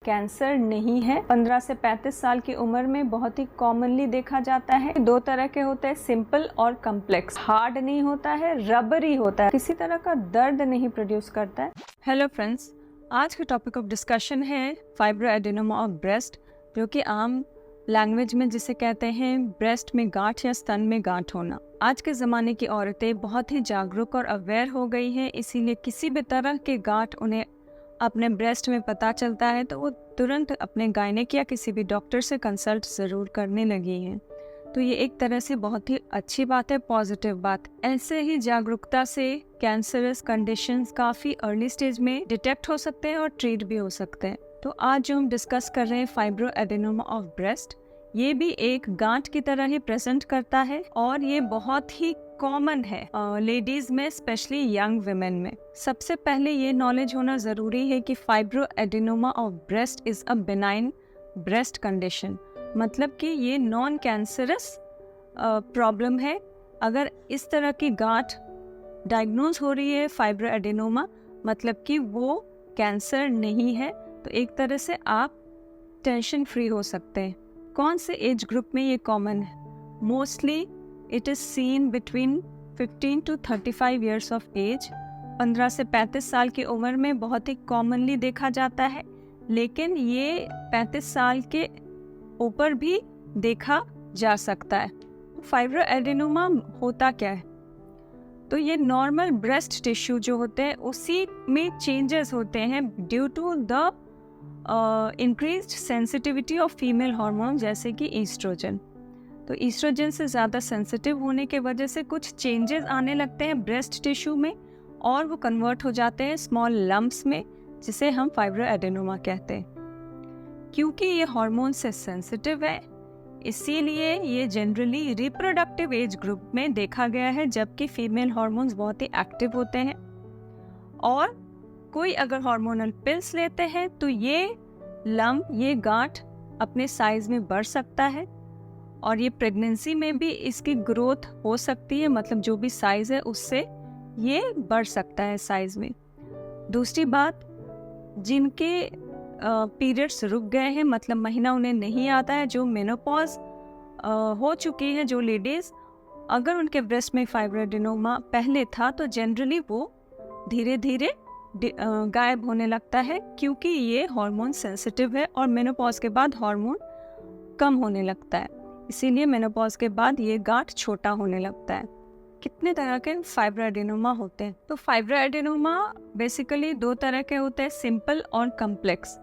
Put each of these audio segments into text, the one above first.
Cancer नहीं है। 15 से 35 साल की उम्र में बहुत ही कॉमनली देखा जाता है। दो तरह के होते हैं, सिंपल और कम्प्लेक्स। हार्ड नहीं होता है, रबरी होता है, किसी तरह का दर्द नहीं प्रोड्यूस करता है। हेलो फ्रेंड्स, आज का टॉपिक ऑफ डिस्कशन है फाइब्रोएडेनोमा ऑफ ब्रेस्ट, जो कि आम लैंग्वेज में जिसे कहते हैं ब्रेस्ट में गांठ या स्तन में गांठ होना। आज के ज़माने की औरतें बहुत ही जागरूक और अवेयर हो गई हैं, इसीलिए किसी भी तरह के गांठ उन्हें अपने ब्रेस्ट में पता चलता है तो वो तुरंत अपने गायनेक या किसी भी डॉक्टर से कंसल्ट ज़रूर करने लगी हैं। तो ये एक तरह से बहुत ही अच्छी बात है, पॉजिटिव बात। ऐसे ही जागरूकता से कैंसरस कंडीशंस काफ़ी अर्ली स्टेज में डिटेक्ट हो सकते हैं और ट्रीट भी हो सकते हैं। तो आज जो हम डिस्कस कर रहे हैं फाइब्रोएडेनोमा ऑफ ब्रेस्ट, ये भी एक गांठ की तरह ही प्रेजेंट करता है और ये बहुत ही कॉमन है लेडीज में, स्पेशली यंग वुमेन में। सबसे पहले ये नॉलेज होना ज़रूरी है कि fibroadenoma of breast is a benign breast condition, मतलब कि ये नॉन कैंसरस प्रॉब्लम है। अगर इस तरह की गांठ डायग्नोज हो रही है फाइब्रोएडेनोमा, मतलब कि वो कैंसर नहीं है, तो एक तरह से आप टेंशन फ्री हो सकते हैं। कौन से एज ग्रुप में ये कॉमन है? Mostly it is seen between 15 to 35 years of age. 15 से 35 साल की उम्र में बहुत ही कॉमनली देखा जाता है, लेकिन ये 35 साल के ऊपर भी देखा जा सकता है। फाइब्रोएडेनोमा होता क्या है? तो ये नॉर्मल ब्रेस्ट टिश्यू जो होते हैं उसी में चेंजेस होते हैं due to the increased sensitivity of female hormone, जैसे कि ईस्ट्रोजन। तो ईस्ट्रोजन से ज़्यादा सेंसिटिव होने के वजह से कुछ चेंजेस आने लगते हैं ब्रेस्ट टिश्यू में और वो कन्वर्ट हो जाते हैं स्मॉल लम्प्स में, जिसे हम फाइब्रोएडेनोमा कहते हैं। क्योंकि ये हार्मोन से सेंसिटिव है, इसीलिए ये जनरली रिप्रोडक्टिव एज ग्रुप में देखा गया है, जबकि फीमेल हार्मोन्स बहुत ही एक्टिव होते हैं। और कोई अगर हार्मोनल पिल्स लेते हैं तो ये लम्प, ये गांठ अपने साइज में बढ़ सकता है और ये प्रेगनेंसी में भी इसकी ग्रोथ हो सकती है, मतलब जो भी साइज है उससे ये बढ़ सकता है साइज में। दूसरी बात, जिनके पीरियड्स रुक गए हैं, मतलब महीना उन्हें नहीं आता है, जो मेनोपॉज हो चुकी है जो लेडीज़, अगर उनके ब्रेस्ट में फाइब्रोएडेनोमा पहले था तो जनरली वो धीरे धीरे गायब होने लगता है, क्योंकि ये हार्मोन सेंसिटिव है और मेनोपॉज के बाद हार्मोन कम होने लगता है, इसीलिए मेनोपॉज के बाद ये गांठ छोटा होने लगता है। कितने तरह के फाइब्रोएडेनोमा होते हैं? तो फाइब्रोएडेनोमा बेसिकली दो तरह के होते हैं, सिंपल और कम्प्लेक्स।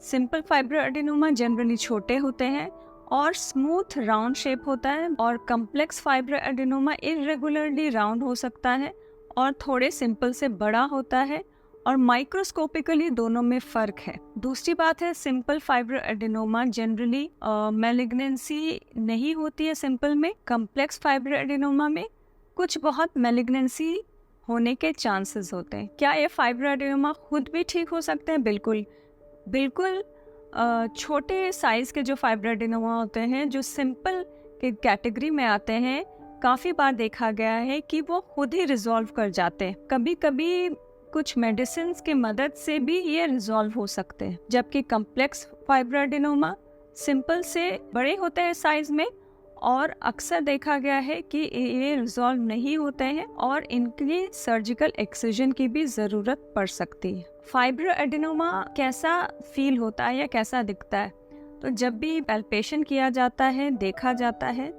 सिंपल फाइब्रोएडेनोमा जनरली छोटे होते हैं और स्मूथ राउंड शेप होता है, और कम्प्लेक्स फाइब्रोएडेनोमा इरेगुलरली राउंड हो सकता है और थोड़े सिंपल से बड़ा होता है, और माइक्रोस्कोपिकली दोनों में फ़र्क है। दूसरी बात है, सिंपल फाइब्रोएडेनोमा जनरली मैलिग्नेंसी नहीं होती है सिंपल में। कम्प्लेक्स फाइब्रोएडेनोमा में कुछ बहुत मैलिग्नेंसी होने के चांसेस होते हैं। क्या ये फाइब्रोएडेनोमा खुद भी ठीक हो सकते हैं? बिल्कुल बिल्कुल। छोटे साइज़ के जो फाइब्रोएडेनोमा होते हैं, जो सिंपल के कैटेगरी में आते हैं, काफ़ी बार देखा गया है कि वो खुद ही रिजॉल्व कर जाते हैं। कभी कभी कुछ मेडिसिन की मदद से भी ये रिजॉल्व हो सकते हैं, जबकि कम्प्लेक्स फाइब्रोएडेनोमा सिंपल से बड़े होते हैं साइज में और अक्सर देखा गया है कि ये रिजॉल्व नहीं होते हैं और इनके सर्जिकल एक्सिजन की भी ज़रूरत पड़ सकती है। फाइब्रोएडेनोमा कैसा फील होता है या कैसा दिखता है? तो जब भी पैल्पेशन किया जाता है, देखा जाता है,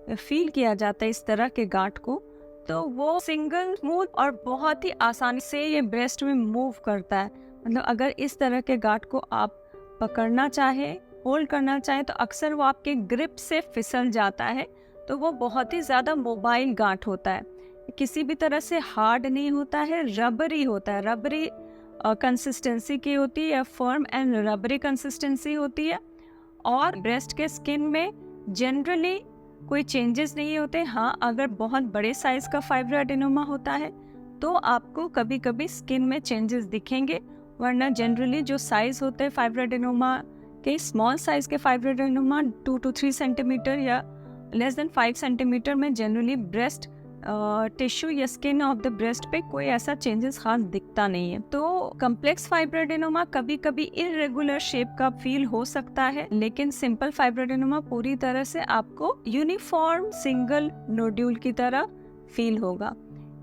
फील किया जाता है इस तरह के गांठ को, तो वो सिंगल स्मूथ और बहुत ही आसानी से ये ब्रेस्ट में मूव करता है। मतलब अगर इस तरह के गांठ को आप पकड़ना चाहे, होल्ड करना चाहे, तो अक्सर वो आपके ग्रिप से फिसल जाता है, तो वो बहुत ही ज़्यादा मोबाइल गांठ होता है। किसी भी तरह से हार्ड नहीं होता है, रबरी होता है, रबरी कंसिस्टेंसी की होती है, फर्म एंड रबरी कंसिस्टेंसी होती है। और ब्रेस्ट के स्किन में जनरली कोई चेंजेस नहीं होते। हाँ, अगर बहुत बड़े साइज़ का फाइब्रोएडेनोमा होता है तो आपको कभी कभी स्किन में चेंजेस दिखेंगे, वरना जनरली जो साइज़ होते हैं फाइब्रोएडेनोमा के, स्मॉल साइज़ के फाइब्रोएडेनोमा 2 to 3 सेंटीमीटर या लेस देन 5 सेंटीमीटर में जनरली ब्रेस्ट टिश्यू या स्किन ऑफ द ब्रेस्ट पे कोई ऐसा चेंजेस खास दिखता नहीं है। तो कम्प्लेक्स फाइब्रोएडेनोमा कभी कभी इरेगुलर शेप का फील हो सकता है, लेकिन सिंपल फाइब्रोएडेनोमा पूरी तरह से आपको यूनिफॉर्म सिंगल नोड्यूल की तरह फील होगा।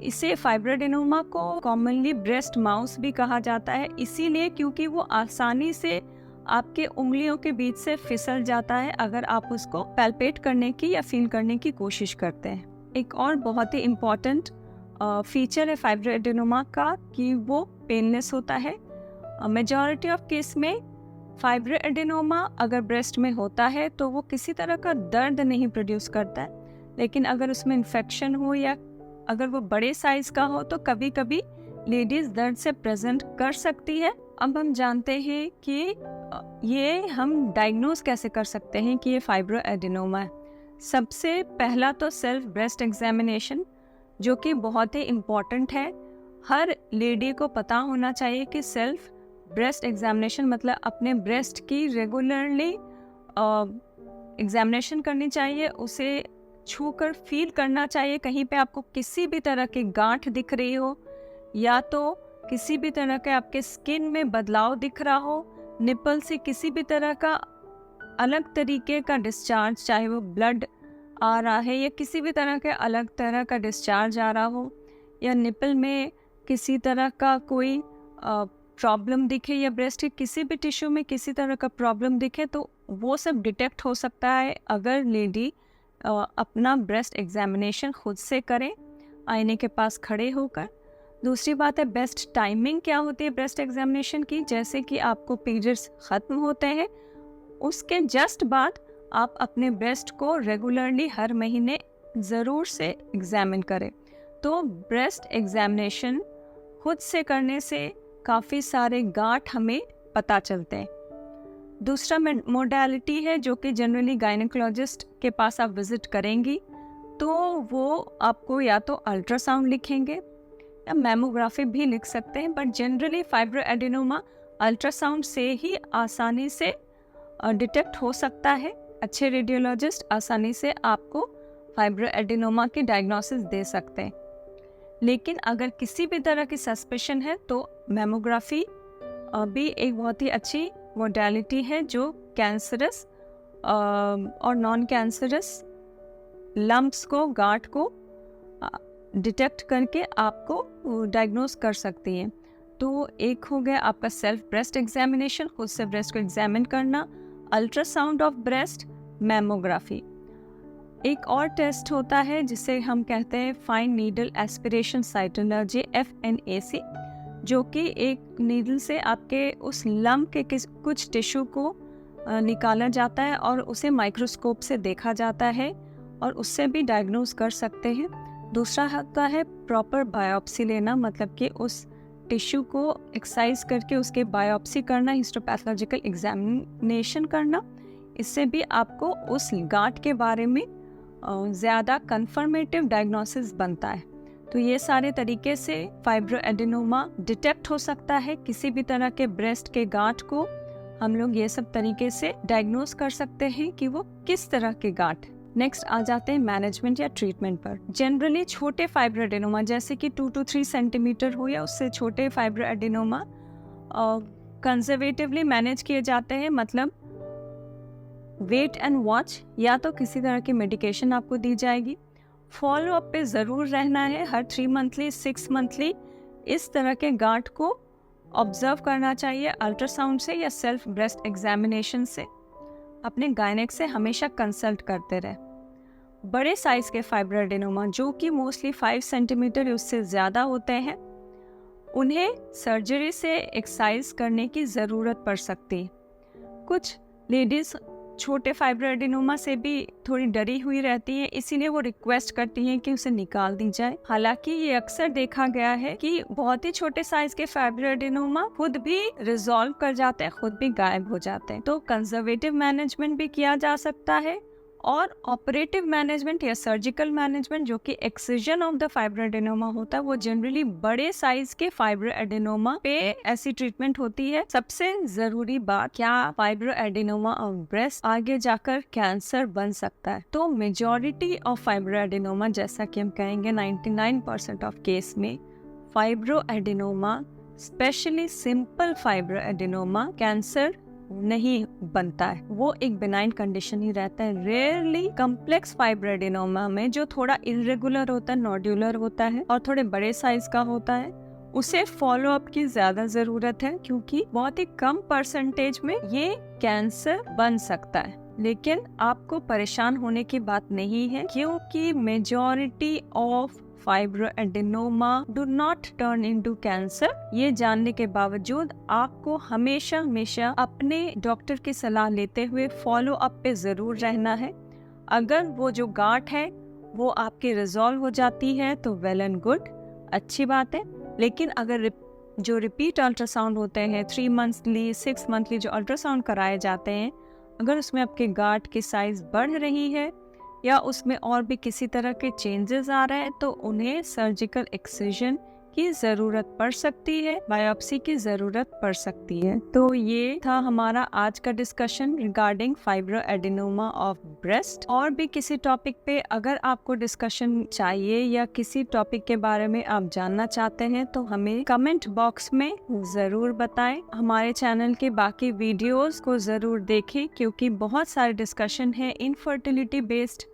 इसे फाइब्रोएडेनोमा को कॉमनली ब्रेस्ट माउस भी कहा जाता है, इसीलिए क्योंकि वो आसानी से आपके उंगलियों के बीच से फिसल जाता है अगर आप उसको पैल्पेट करने की या फील करने की कोशिश करते हैं। एक और बहुत ही इम्पॉर्टेंट फीचर है फाइब्रोएडेनोमा का कि वो पेनलेस होता है। मेजॉरिटी ऑफ केस में फाइब्रोएडेनोमा अगर ब्रेस्ट में होता है तो वो किसी तरह का दर्द नहीं प्रोड्यूस करता है, लेकिन अगर उसमें इन्फेक्शन हो या अगर वो बड़े साइज का हो तो कभी कभी लेडीज दर्द से प्रेजेंट कर सकती है। अब हम जानते हैं कि ये हम डायग्नोज कैसे कर सकते हैं कि ये फाइब्रोएडेनोमा है। सबसे पहला तो सेल्फ ब्रेस्ट एग्जामिनेशन, जो कि बहुत ही इम्पॉर्टेंट है। हर लेडी को पता होना चाहिए कि सेल्फ ब्रेस्ट एग्जामिनेशन मतलब अपने ब्रेस्ट की रेगुलरली एग्जामिनेशन करनी चाहिए, उसे छूकर फील करना चाहिए। कहीं पे आपको किसी भी तरह की गांठ दिख रही हो या तो किसी भी तरह के आपके स्किन में बदलाव दिख रहा हो, निपल से किसी भी तरह का अलग तरीके का डिस्चार्ज, चाहे वो ब्लड आ रहा है या किसी भी तरह के अलग तरह का डिस्चार्ज आ रहा हो, या निपल में किसी तरह का कोई प्रॉब्लम दिखे या ब्रेस्ट के किसी भी टिश्यू में किसी तरह का प्रॉब्लम दिखे, तो वो सब डिटेक्ट हो सकता है अगर लेडी अपना ब्रेस्ट एग्जामिनेशन खुद से करें आईने के पास खड़े होकर। दूसरी बात है बेस्ट टाइमिंग क्या होती है ब्रेस्ट एग्जामिनेशन की। जैसे कि आपको पीरियड्स ख़त्म होते हैं उसके जस्ट बाद आप अपने ब्रेस्ट को रेगुलरली हर महीने ज़रूर से एग्जामिन करें। तो ब्रेस्ट एग्जामिनेशन खुद से करने से काफ़ी सारे गांठ हमें पता चलते हैं। दूसरा मोडालिटी है जो कि जनरली गायनेकोलॉजिस्ट के पास आप विज़िट करेंगी तो वो आपको या तो अल्ट्रासाउंड लिखेंगे या मैमोग्राफी भी लिख सकते हैं, बट जनरली फाइब्रोएडेनोमा अल्ट्रासाउंड से ही आसानी से डिटेक्ट हो सकता है। अच्छे रेडियोलॉजिस्ट आसानी से आपको फाइब्रोएडेनोमा की डायग्नोसिस दे सकते हैं। लेकिन अगर किसी भी तरह की सस्पेशन है तो मैमोग्राफी भी एक बहुत ही अच्छी मोडालिटी है जो कैंसरस और नॉन कैंसरस लम्प्स को, गांठ को डिटेक्ट करके आपको डायग्नोस कर सकती है। तो एक हो गया आपका सेल्फ ब्रेस्ट एग्जामिनेशन, खुद से ब्रेस्ट को एग्जामिन करना, अल्ट्रासाउंड ऑफ ब्रेस्ट, मैमोग्राफी। एक और टेस्ट होता है जिसे हम कहते हैं fine needle aspiration cytology FNAC, जो कि एक नीडल से आपके उस लम्प के कुछ टिश्यू को निकाला जाता है और उसे माइक्रोस्कोप से देखा जाता है और उससे भी डायग्नोस कर सकते हैं। दूसरा होता है प्रॉपर बायोप्सी लेना, मतलब कि उस टिश्यू को एक्सरसाइज करके उसके बायोप्सी करना, हिस्टोपैथोलॉजिकल एग्जामिनेशन करना। इससे भी आपको उस गांठ के बारे में ज़्यादा कंफर्मेटिव डायग्नोसिस बनता है। तो ये सारे तरीके से फाइब्रोएडेनोमा डिटेक्ट हो सकता है। किसी भी तरह के ब्रेस्ट के गांठ को हम लोग ये सब तरीके से डायग्नोस कर सकते हैं कि वो किस तरह के गांठ। नेक्स्ट आ जाते हैं मैनेजमेंट या ट्रीटमेंट पर। जनरली छोटे फाइब्रोएडेनोमा जैसे कि 2 to 3 सेंटीमीटर हो या उससे छोटे फाइब्रोएडेनोमा कंजर्वेटिवली मैनेज किए जाते हैं, मतलब वेट एंड वॉच, या तो किसी तरह की मेडिकेशन आपको दी जाएगी। फॉलो अप पे ज़रूर रहना है, हर 3 मंथली 6 मंथली इस तरह के गांठ को ऑब्जर्व करना चाहिए अल्ट्रासाउंड से या सेल्फ ब्रेस्ट एग्जामिनेशन से। अपने गायनेक से हमेशा कंसल्ट करते रहे। बड़े साइज़ के फाइब्रोएडेनोमा जो कि मोस्टली 5 सेंटीमीटर या उससे ज़्यादा होते हैं, उन्हें सर्जरी से एक्सरसाइज करने की ज़रूरत पड़ सकती है। कुछ लेडीज़ छोटे फाइब्रोएडेनोमा से भी थोड़ी डरी हुई रहती हैं, इसीलिए वो रिक्वेस्ट करती हैं कि उसे निकाल दी जाए। हालांकि ये अक्सर देखा गया है कि बहुत ही छोटे साइज के फाइब्रोएडेनोमा खुद भी रिजॉल्व कर जाते हैं, खुद भी गायब हो जाते हैं। तो कंजर्वेटिव मैनेजमेंट भी किया जा सकता है और ऑपरेटिव मैनेजमेंट या सर्जिकल मैनेजमेंट जो कि एक्सिजन ऑफ द फाइब्रोएडेनोमा होता है, वो जनरली बड़े साइज के फाइब्रोएडेनोमा पे ऐसी ट्रीटमेंट होती है। सबसे जरूरी बात, क्या फाइब्रोएडेनोमा ऑफ ब्रेस्ट आगे जाकर कैंसर बन सकता है? तो मेजॉरिटी ऑफ फाइब्रोएडेनोमा, जैसा कि हम कहेंगे 99% ऑफ केस में फाइब्रोएडेनोमा, स्पेशली सिंपल फाइब्रोएडेनोमा, कैंसर नहीं बनता है। वो एक बिनाइन कंडीशन ही रहता है। रेयरली कॉम्प्लेक्स फाइब्रोएडेनोमा में जो थोड़ा इरेगुलर होता है, नोड्यूलर होता है और थोड़े बड़े साइज का होता है, उसे फॉलो अप की ज्यादा जरूरत है, क्योंकि बहुत ही कम परसेंटेज में ये कैंसर बन सकता है। लेकिन आपको परेशान होने की बात नहीं है, क्योंकि majority of fibroadenoma do not turn into cancer. ये जानने के बावजूद आपको हमेशा अपने डॉक्टर की सलाह लेते हुए फॉलो अप पे जरूर रहना है। अगर वो जो गांठ है वो आपकी रिजॉल्व हो जाती है तो वेल एंड गुड, अच्छी बात है। लेकिन अगर जो रिपीट अल्ट्रासाउंड होते हैं 3 मंथली 6 मंथली जो अल्ट्रासाउंड कराए जाते हैं, अगर उसमें आपके गांठ की साइज बढ़ रही है या उसमें और भी किसी तरह के चेंजेस आ रहे हैं, तो उन्हें सर्जिकल एक्सिजन की जरूरत पड़ सकती है, बायोप्सी की जरूरत पड़ सकती है। तो ये था हमारा आज का डिस्कशन रिगार्डिंग फाइब्रोएडेनोमा ऑफ ब्रेस्ट। और भी किसी टॉपिक पे अगर आपको डिस्कशन चाहिए या किसी टॉपिक के बारे में आप जानना चाहते हैं तो हमें कमेंट बॉक्स में जरूर बताएं। हमारे चैनल के बाकी वीडियोस को जरूर देखें, क्योंकि बहुत सारे डिस्कशन है, इनफर्टिलिटी बेस्ड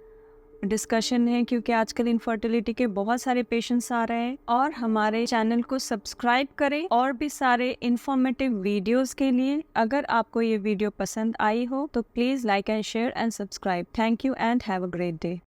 डिस्कशन है, क्योंकि आजकल इनफर्टिलिटी के बहुत सारे पेशेंट्स आ रहे हैं। और हमारे चैनल को सब्सक्राइब करें और भी सारे इंफॉर्मेटिव वीडियोस के लिए। अगर आपको ये वीडियो पसंद आई हो तो please like and share and subscribe. Thank you and have a great day.